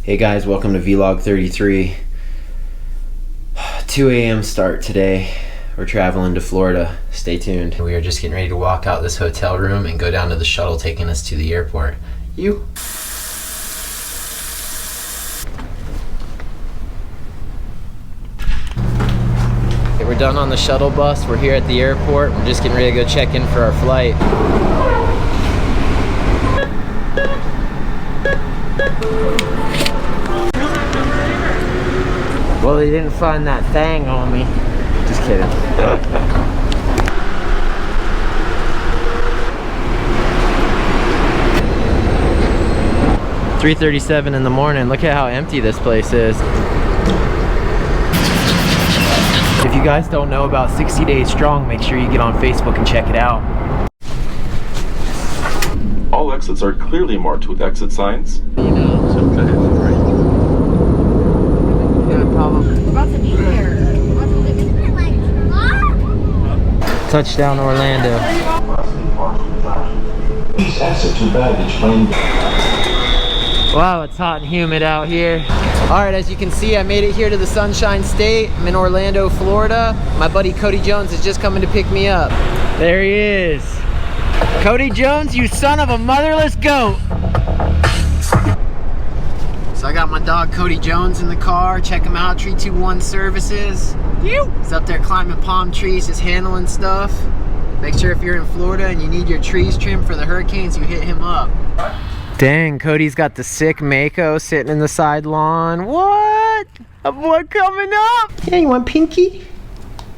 Hey guys, welcome to Vlog 33. 2 a.m. start today. We're traveling to Florida. Stay tuned. We are just getting ready to walk out this hotel room and go down to the shuttle taking us to the airport. You. Okay, we're done on the shuttle bus. We're here at the airport. We're just getting ready to go check in for our flight. Well, they didn't find that thing on me. Just kidding. 3:37 in the morning. Look at how empty this place is. If you guys don't know about 60 Days Strong, make sure you get on Facebook and check it out. All exits are clearly marked with exit signs. You know, so good. Touchdown Orlando. Wow, it's hot and humid out here. Alright, as you can see, I made it here to the Sunshine State. I'm in Orlando, Florida. My buddy Cody Jones is just coming to pick me up. There he is. Cody Jones, you son of a motherless goat. So I got my dog Cody Jones in the car. Check him out, Tree 21 Services. He's up there climbing palm trees, just handling stuff. Make sure if you're in Florida and you need your trees trimmed for the hurricanes, you hit him up. Dang, Cody's got the sick Mako sitting in the side lawn. What? A boy coming up. Yeah, you want Pinky?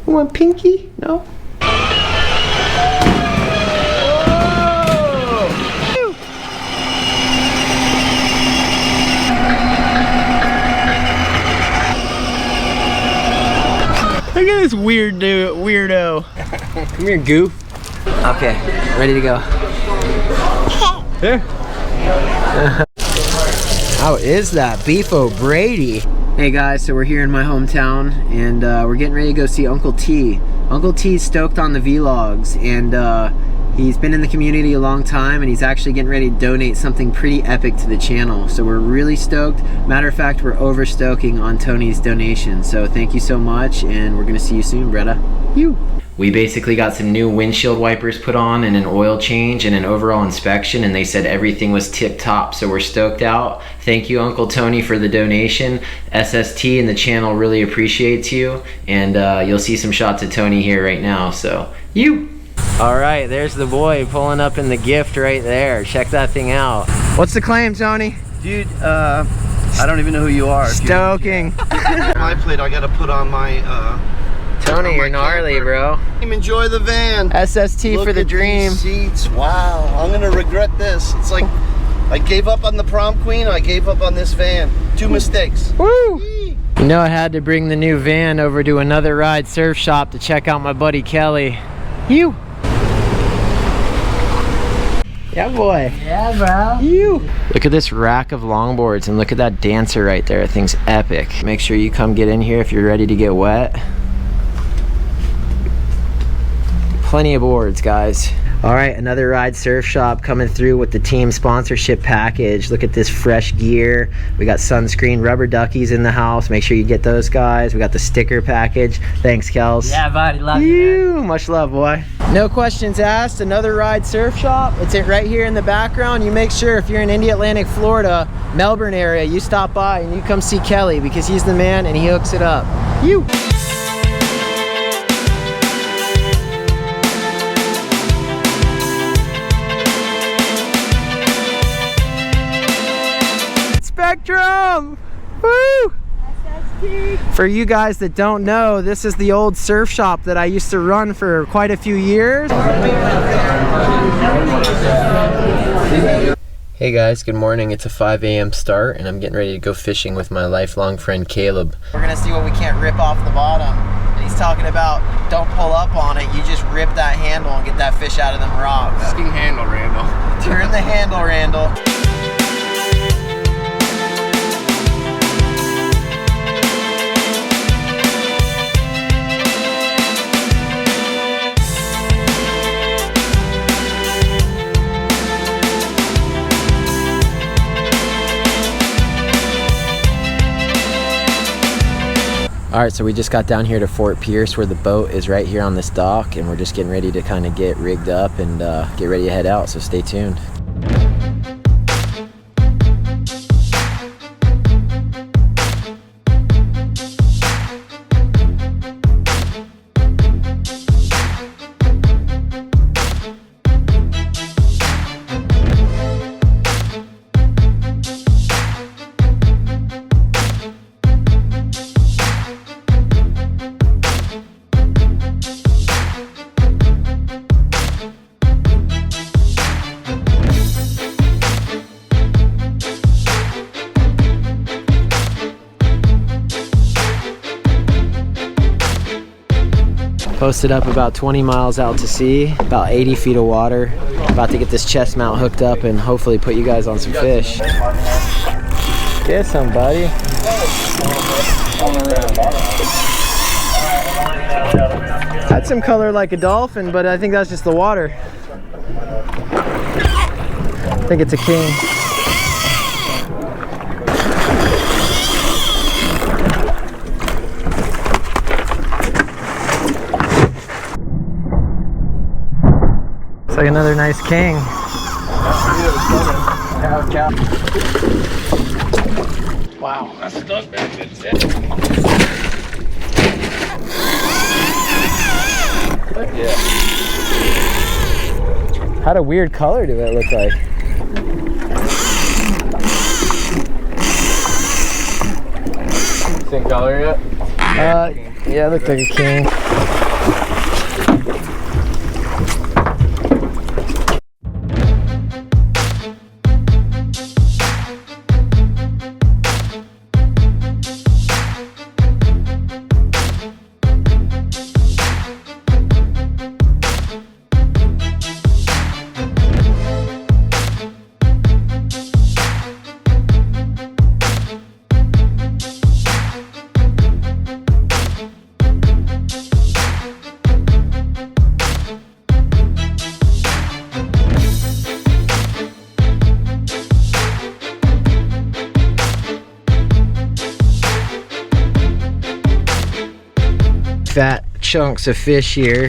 You want Pinky? No? Look at this weirdo. Come here, goof. Okay, ready to go. Here. How is that? Beef O'Brady. Hey guys, so we're here in my hometown and we're getting ready to go see Uncle T. Uncle T's stoked on the vlogs and he's been in the community a long time and he's actually getting ready to donate something pretty epic to the channel. So we're really stoked. Matter of fact, we're overstoking on Tony's donation. So thank you so much and we're gonna see you soon, Bretta. We basically got some new windshield wipers put on and an oil change and an overall inspection and they said everything was tip top, so we're stoked out. Thank you Uncle Tony for the donation. SST and the channel really appreciates you and you'll see some shots of Tony here right now, so Alright, there's the boy pulling up in the gift right there. Check that thing out. What's the claim, Tony? Dude, I don't even know who you are. Stoking. My plate, I gotta put on my Tony, you're gnarly, camper. Bro. Enjoy the van. SST Look for the at dream. These seats. Wow, I'm gonna regret this. It's like I gave up on the prom queen. I gave up on this van. 2 mistakes. Woo! You know I had to bring the new van over to Another Ride surf shop to check out my buddy Kelly. Yeah, boy. Yeah, bro. Look at this rack of longboards and look at that dancer right there. That thing's epic. Make sure you come get in here if you're ready to get wet. Plenty of boards, guys. All right, another Ride Surf Shop coming through with the team sponsorship package. Look at this fresh gear. We got sunscreen, rubber duckies in the house. Make sure you get those, guys. We got the sticker package. Thanks, Kels. Yeah, buddy, love you, man. Much love, boy. No questions asked, another Ride Surf Shop. It's right here in the background. You make sure if you're in Indy Atlantic, Florida, Melbourne area, you stop by and you come see Kelly because he's the man and he hooks it up. You. Spectrum! Woo! For you guys that don't know, this is the old surf shop that I used to run for quite a few years. Hey guys, good morning. It's a 5 a.m. start and I'm getting ready to go fishing with my lifelong friend Caleb. We're gonna see what we can't rip off the bottom. And he's talking about don't pull up on it, you just rip that handle and get that fish out of them rocks. Fucking handle, Randall. Turn the handle, Randall. All right, so we just got down here to Fort Pierce where the boat is right here on this dock and we're just getting ready to kind of get rigged up and get ready to head out, so stay tuned. Posted up about 20 miles out to sea, about 80 feet of water. About to get this chest mount hooked up and hopefully put you guys on some fish. Get some, buddy. Had some color like a dolphin, but I think that's just the water. I think it's a king. Like another nice king. Wow. That's stuck back there. Yeah. Had a weird color to it, look like. Same color yet? Yeah, it looked like a king. Fat chunks of fish here.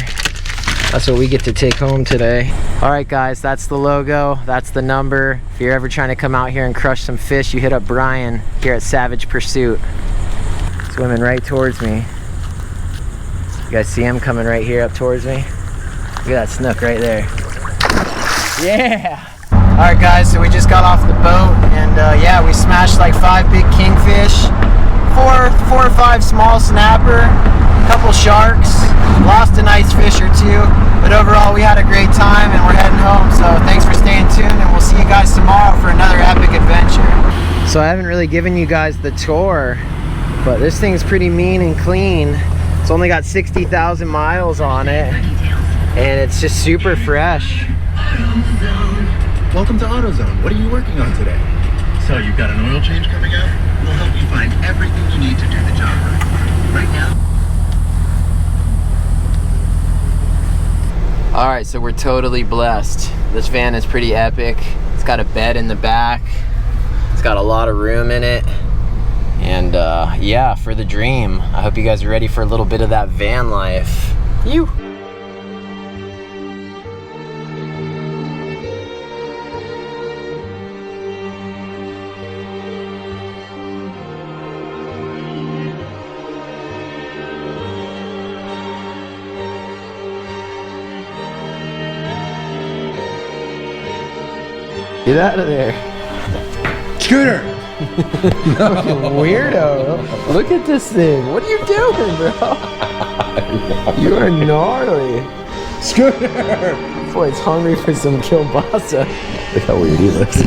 That's what we get to take home today. All right guys, that's the logo, that's the number. If you're ever trying to come out here and crush some fish, you hit up Brian here at Savage Pursuit. Swimming right towards me. You guys see him coming right here up towards me? Look at that snook right there. Yeah! All right guys, so we just got off the boat and yeah, we smashed like 5 big kingfish, four or five small snapper, couple sharks, lost a nice fish or two, but overall we had a great time and we're heading home. So thanks for staying tuned and we'll see you guys tomorrow for another epic adventure. So I haven't really given you guys the tour, but this thing's pretty mean and clean. It's only got 60,000 miles on it and it's just super fresh. Welcome to AutoZone. What are you working on today? So you've got an oil change coming up? We'll help you find everything you need to do the job right now. All right, so we're totally blessed. This van is pretty epic. It's got a bed in the back. It's got a lot of room in it. And yeah, for the dream. I hope you guys are ready for a little bit of that van life. You. Get out of there. Scooter! Weirdo. Look at this thing. What are you doing, bro? You are gnarly. Scooter! Boy, it's hungry for some kielbasa. Look how weird he looks.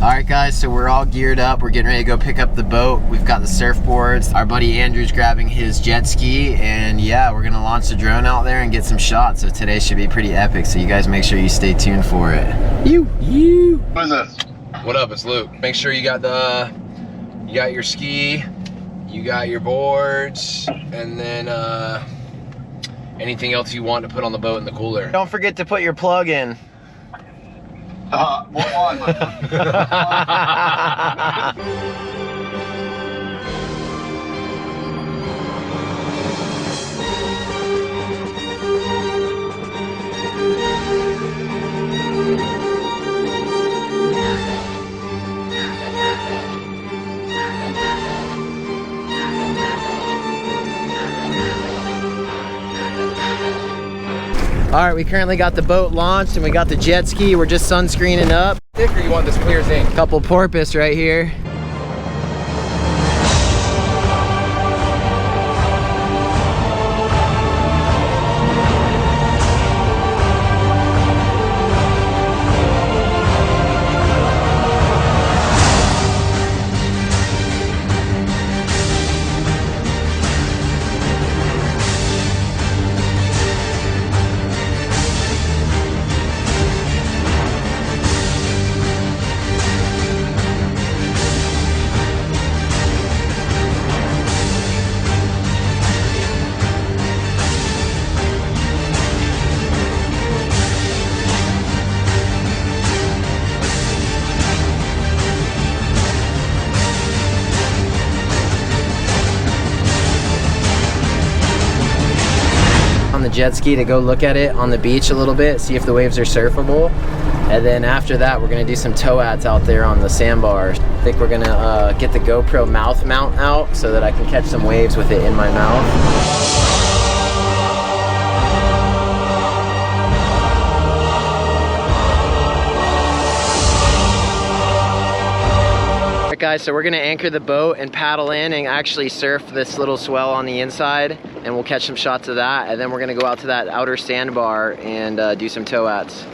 Alright guys, so we're all geared up. We're getting ready to go pick up the boat. We've got the surfboards. Our buddy Andrew's grabbing his jet ski, and yeah, we're gonna launch the drone out there and get some shots. So today should be pretty epic, so you guys make sure you stay tuned for it. You. What is this? What up, it's Luke. Make sure you got your ski, you got your boards, and then anything else you want to put on the boat in the cooler. Don't forget to put your plug in. What one? All right, we currently got the boat launched and we got the jet ski. We're just sunscreening up. Thick or you want this clear zinc? Couple porpoise right here. The jet ski to go look at it on the beach a little bit, see if the waves are surfable, and then after that we're gonna do some towats out there on the sandbar. I think we're gonna get the GoPro mouth mount out so that I can catch some waves with it in my mouth. Guys, so we're gonna anchor the boat and paddle in and actually surf this little swell on the inside, and we'll catch some shots of that, and then we're gonna go out to that outer sandbar and do some towats.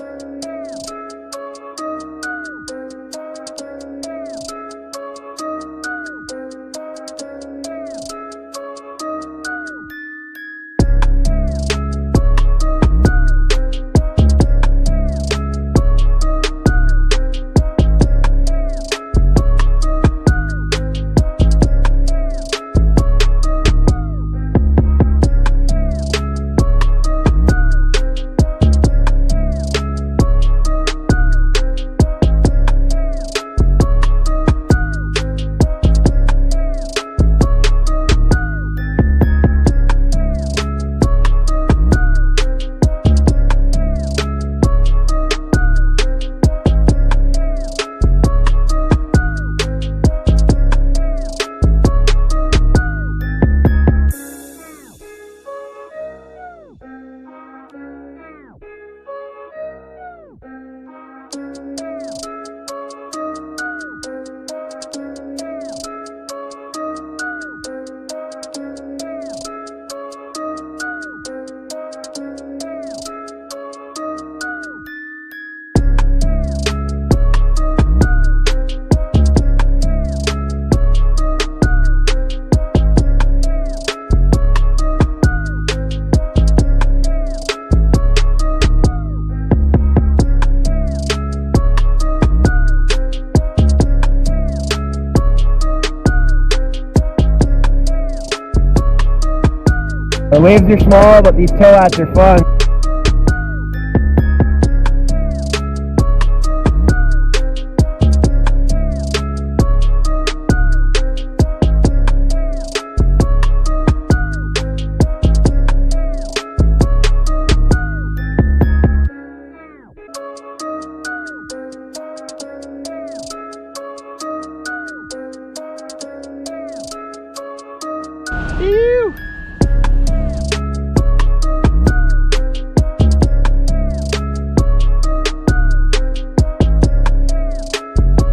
The waves are small, but these tow hats are fun.